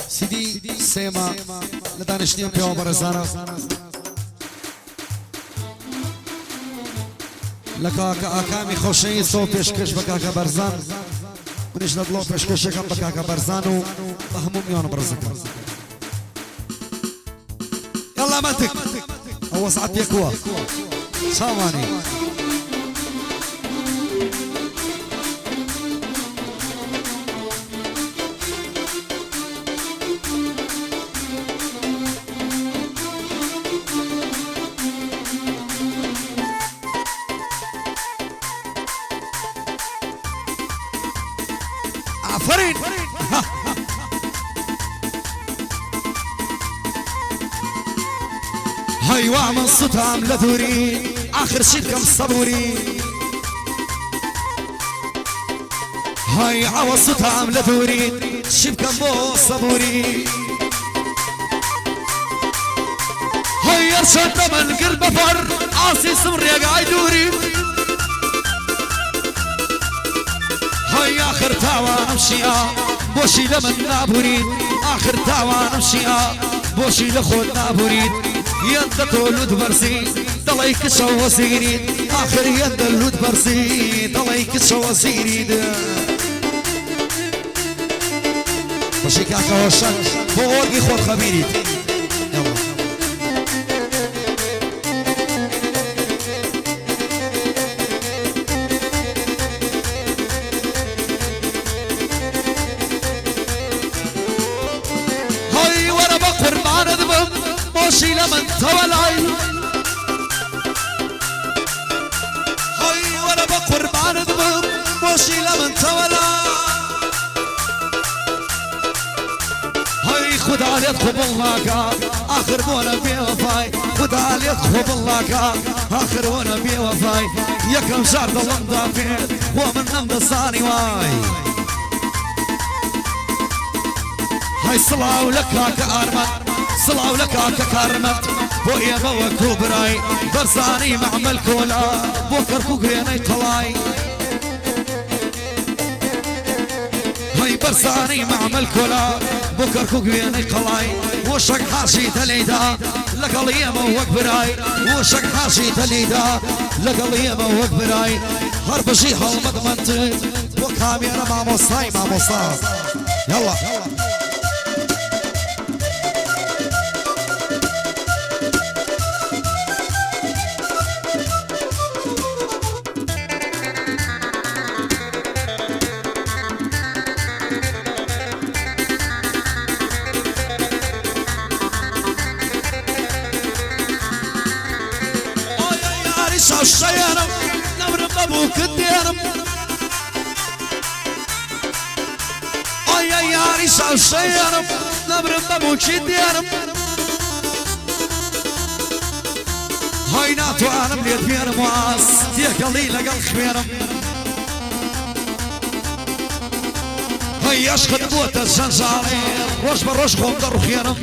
سيدي سيما لدانشتين بيو برزانا لكاكا اكامي خوشي صو پیشکش بكاكا برزان ونش ندلو پیشکش كم بكاكا برزانو بهموم يون برزك يلا ماتك هو ساعات يكوا ثواني عفرين هاي واعمل صوت عاملة ثوري آخر شي كم صبوري هاي عوض صوت عاملة ثوري شي كم بو صبوري هاي ارشد من قلب فر عاصي سمر يا قاعد دوري هاي آخر تاوان امشيها بوشي لمن نابوريد آخر تاوان امشيها بوشي لخود نابوريد يد تولد برسي ضليك شو سيريد آخر يد اللود برسي ضليك شو سيريد بوشي كاكا وشان بوغي خود خبيريد موشي لمن تولعي هاي وانا بقربان ذبب موشي لمن تولعي هاي خد علي ادخب الله اخر وانا بوفاي خد علي ادخب الله اخر وانا بوفاي يا كم شهر ظلم دافيت ومن نمد صاني واي هاي صلاة ولك كأرمت صلاة ولك ككرمت بويا بوكو براي برزاني معمل كولا بوكر كوكريني طلاي هاي برزاني معمل كولا بوكر كوكريني قلاي وشك حاشي تليدا لقليه موك براي وشك حاشي تليدا لقليه موك براي هرب شي حلمك منطق وكامي انا مع مصاي يلا الشيانم نمر بابوك الديانم اي يا عريس الشيانم نمر بابوك الديانم هاي ناتو انا مليت بيانم واس ديك قليلة قل خبيانم هاي اشخد بوت الزنزاني روش بروش خوم درو خيانم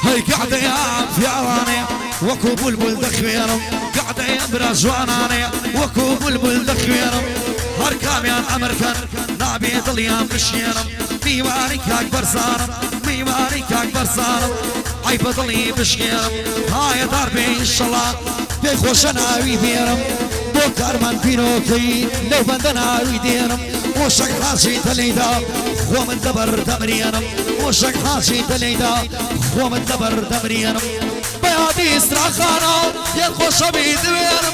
هاي قاعدة يا في عواني وكو بلبل دخويرم قاعدة يا برازواناني وكو بلبل دخويرم هركام يا امريكان نابي ضليان بشيرم ميواني كاك برزانم ميواني كاك برزانم عيب ضلي بشيرم هاي داربي ان شاء الله بخوش ناوي بيرم بوكر من بينوكي لو بندنا ويديرم وشك حاشي تليدا ومن دبر تمرينم وشك حاشي تليدا ومن دبر تمرينم بيادي استراخانا يدخش بيدوينم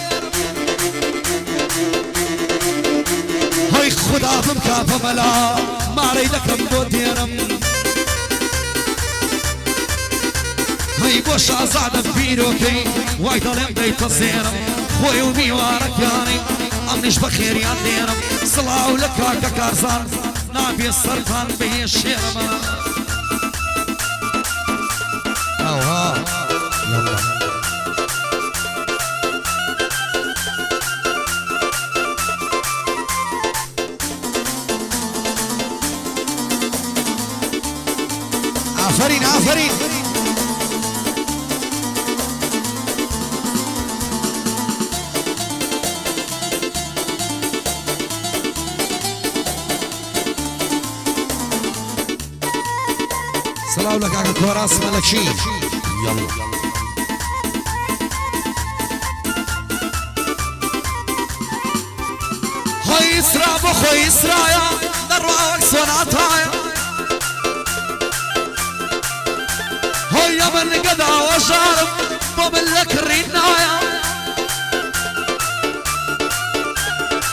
هاي خدا بمكافة ملا ما ريدكم بودينم هاي بوش ازعد بيروكي وايد لم دي تصيرم خوي وميوارك ياني امنش بخير يا دينم صلاة ولك ككارزان نابي السرطان بي الشيرم يلا عفرين صلاة لك على كوراس ملكشي يلا هاي إسراء بخوي إسراء درواك صنعتها هاي من قدع وشارب وملك الرنايا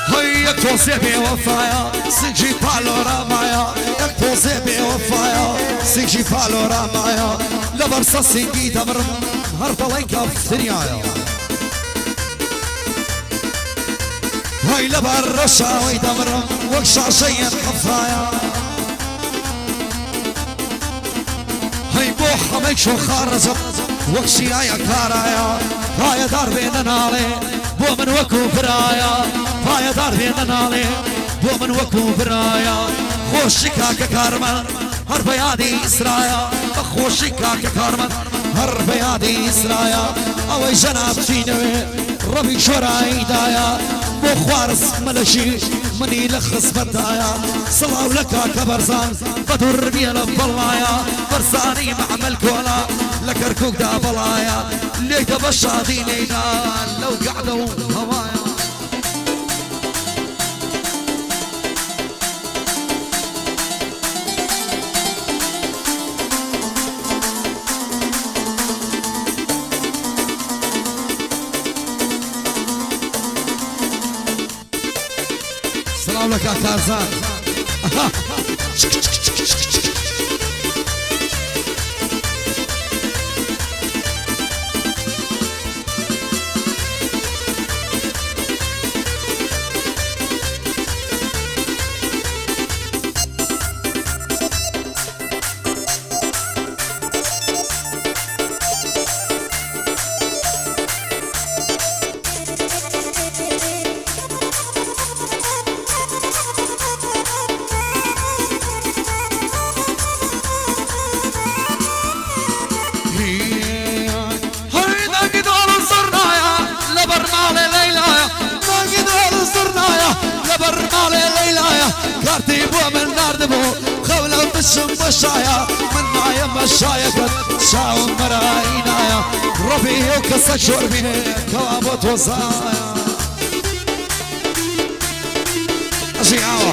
هاي يكفوزي بوفايا سيجي بالورامايا يكفوزي بوفايا سيجي بالورامايا لبرصة سيجي تمرم هرطليك في ثنيايا هاي لبرشا ويدمرم وقشع شيء حفايا هاي بوحة ميكشو خارزم وقشي يا كارايا هاي دار بيننا عليه بو من وكو برايا هاي دار بيننا عليه بو من وكو برايا خوشكا كارمن هر بيادي إسرايا خوشكا كارمن هر بيادي إسرايا اوي جناب شينوي ربي شوراي دايا بو خوارس ملشي مني لخص بدايا صلاة لك كبرزان بدور بيلا بلايا برزاني معمل كولا لك ركوك دا بلايا ليت بشادي لينا لو قعدوا هوايا صلاة لك كارزان كارتي بو من نار دبو خولة بشم بشايا من نايا مشايا قد شاو مراينايا ربي وكسك شربي كوابوت وصايا أشي عاوة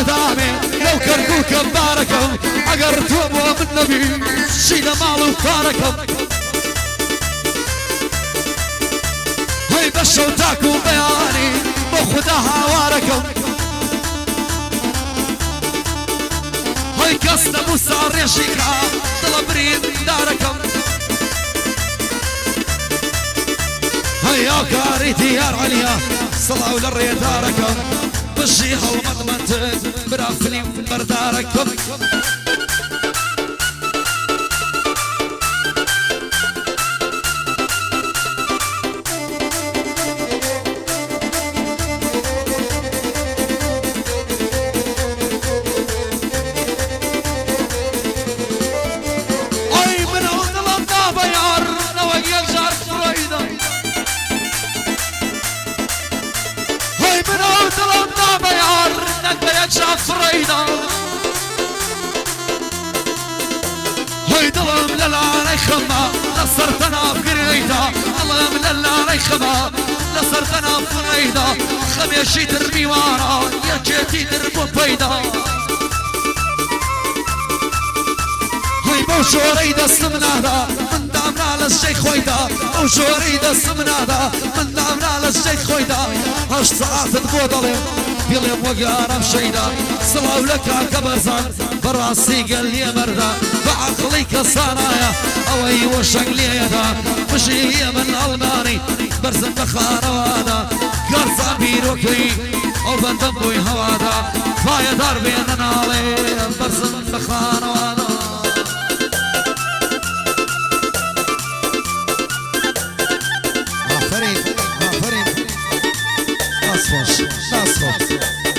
شمالي لو كركوك مباركم عقرتوا ابو من النبي شيل مالو فاركم هاي بشوتاكم بياني بخدها واركم هاي كسنا مسار يا شيخا طلبرين داركم هاي يا كاريتي يا عليا صلاة للري داركم بشيها ومضمنتك برافلي برداركم اي من عند الانضابة يار نوقيك جار فريدة هاي من عند الانضابة يار نوقيك جار فريدة هاي ظلم للعاني خما لصرتنا بقريدة ظلم للعاني خما لصرتنا بقريدة خميشي ترمي وارا يا جيتي تربو بيدا هاي موشوري دست من هذا من دامنا للشيخ خويدا موشوري دست من هذا من دامنا للشيخ خويدا هاش ساعات تبودلي بيلم وقارم شيدا صلاة لك كبرزان براسي قال لي مردا بعقلي كصنايا اوي وشق لي يدا مشي هي من الماني برزن بخاروانا قرصان بيروكي او بندم بوي هوادا فايا دار بيننا علي برزن بخاروانا ناصفش ناصفش